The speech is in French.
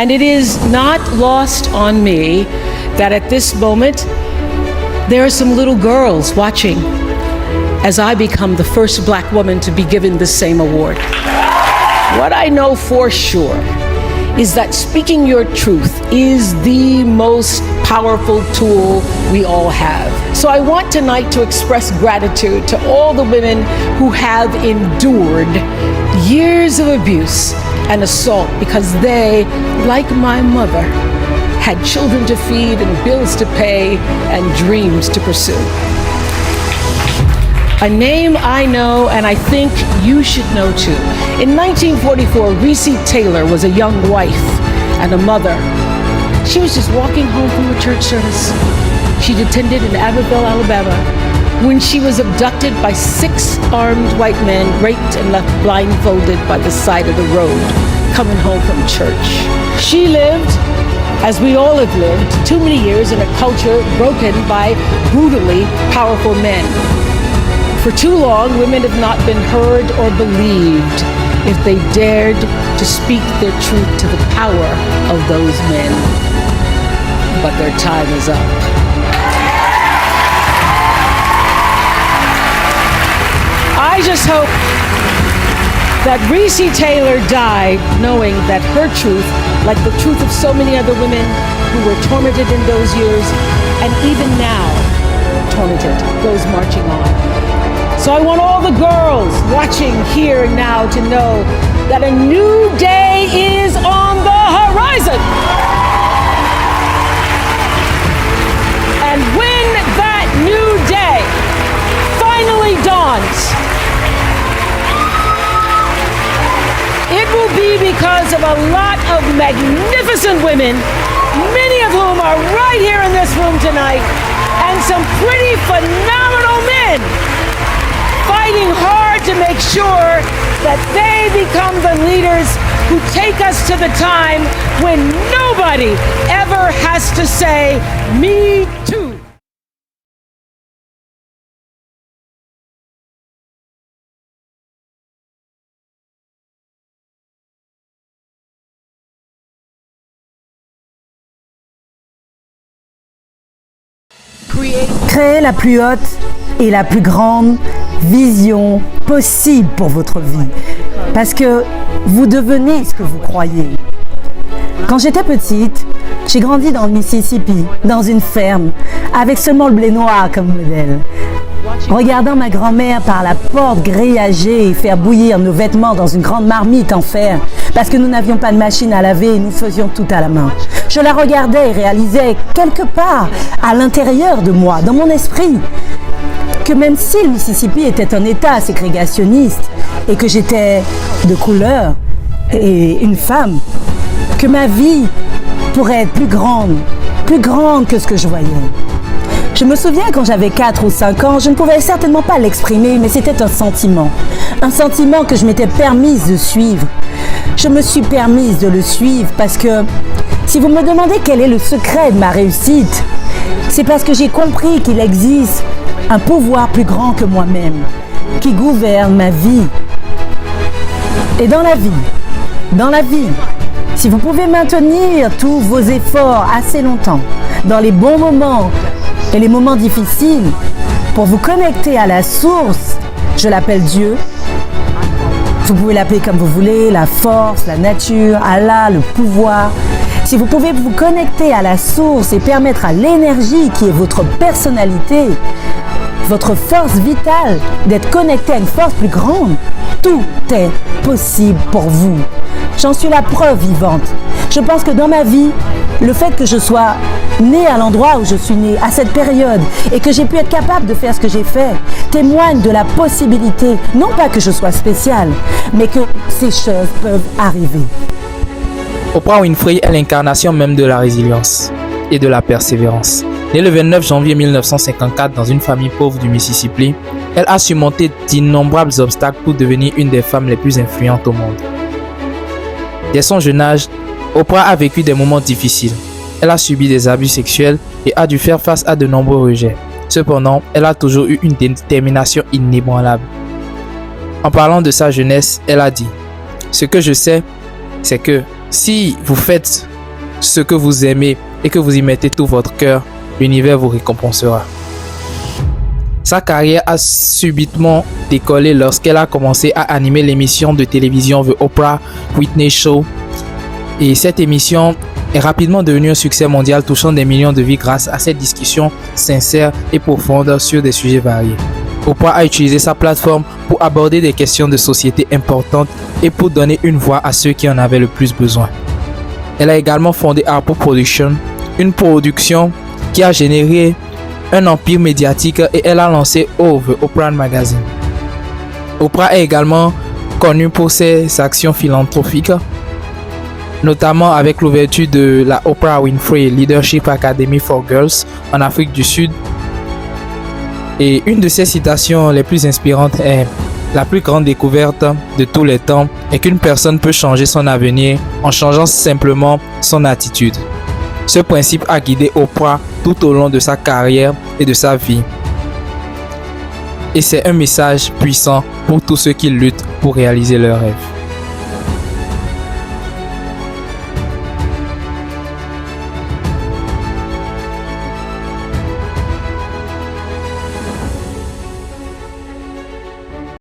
And it is not lost on me that at this moment, there are some little girls watching as I become the first Black woman to be given the same award. What I know for sure is that speaking your truth is the most powerful tool we all have. So I want tonight to express gratitude to all the women who have endured years of abuse and assault because they, like my mother, had children to feed and bills to pay and dreams to pursue. A name I know and I think you should know too. In 1944, Recy Taylor was a young wife and a mother. She was just walking home from a church service she'd attended in Abbeville, Alabama, when she was abducted by 6 armed white men, raped and left blindfolded by the side of the road, coming home from church. She lived, as we all have lived, too many years in a culture broken by brutally powerful men. For too long, women have not been heard or believed if they dared to speak their truth to the power of those men. But their time is up. I just hope that Recy Taylor died knowing that her truth, like the truth of so many other women who were tormented in those years, and even now tormented, goes marching on. So I want all the girls watching here now to know that a new day is on the horizon. And when that new day finally dawns, it will be because of a lot of magnificent women, many of whom are right here in this room tonight, and some pretty phenomenal men fighting hard to make sure that they become the leaders who take us to the time when nobody ever has to say, "Me too." Créez la plus haute et la plus grande vision possible pour votre vie. Parce que vous devenez ce que vous croyez. Quand j'étais petite, j'ai grandi dans le Mississippi, dans une ferme, avec seulement le blé noir comme modèle. Regardant ma grand-mère par la porte grillagée et faire bouillir nos vêtements dans une grande marmite en fer, parce que nous n'avions pas de machine à laver et nous faisions tout à la main. Je la regardais et réalisais quelque part à l'intérieur de moi, dans mon esprit, que même si le Mississippi était un État ségrégationniste et que j'étais de couleur et une femme, que ma vie pourrait être plus grande que ce que je voyais. Je me souviens quand j'avais 4 ou 5 ans, je ne pouvais certainement pas l'exprimer, mais c'était un sentiment que je m'étais permise de suivre. Je me suis permise de le suivre parce que si vous me demandez quel est le secret de ma réussite, c'est parce que j'ai compris qu'il existe un pouvoir plus grand que moi-même qui gouverne ma vie. Et dans la vie, si vous pouvez maintenir tous vos efforts assez longtemps, dans les bons moments et les moments difficiles, pour vous connecter à la source, je l'appelle Dieu, vous pouvez l'appeler comme vous voulez, la force, la nature, Allah, le pouvoir. Si vous pouvez vous connecter à la source et permettre à l'énergie qui est votre personnalité, votre force vitale, d'être connecté à une force plus grande, tout est possible pour vous. J'en suis la preuve vivante. Je pense que dans ma vie, le fait que je sois née à l'endroit où je suis née, à cette période, et que j'ai pu être capable de faire ce que j'ai fait, témoigne de la possibilité, non pas que je sois spéciale, mais que ces choses peuvent arriver. Oprah Winfrey est l'incarnation même de la résilience et de la persévérance. Née le 29 janvier 1954 dans une famille pauvre du Mississippi, elle a surmonté d'innombrables obstacles pour devenir une des femmes les plus influentes au monde. Dès son jeune âge, Oprah a vécu des moments difficiles. Elle a subi des abus sexuels et a dû faire face à de nombreux rejets. Cependant, elle a toujours eu une détermination inébranlable. En parlant de sa jeunesse, elle a dit « Ce que je sais, c'est que Si vous faites ce que vous aimez et que vous y mettez tout votre cœur, l'univers vous récompensera. Sa carrière a subitement décollé lorsqu'elle a commencé à animer l'émission de télévision The Oprah Whitney Show. Et cette émission est rapidement devenue un succès mondial, touchant des millions de vies grâce à cette discussion sincère et profonde sur des sujets variés. Oprah a utilisé sa plateforme pour aborder des questions de société importantes et pour donner une voix à ceux qui en avaient le plus besoin. Elle a également fondé Harpo Production, une production qui a généré un empire médiatique, et elle a lancé The Oprah Magazine. Oprah est également connue pour ses actions philanthropiques, notamment avec l'ouverture de la Oprah Winfrey Leadership Academy for Girls en Afrique du Sud. Et une de ses citations les plus inspirantes est: la plus grande découverte de tous les temps est qu'une personne peut changer son avenir en changeant simplement son attitude. Ce principe a guidé Oprah tout au long de sa carrière et de sa vie. Et c'est un message puissant pour tous ceux qui luttent pour réaliser leurs rêves.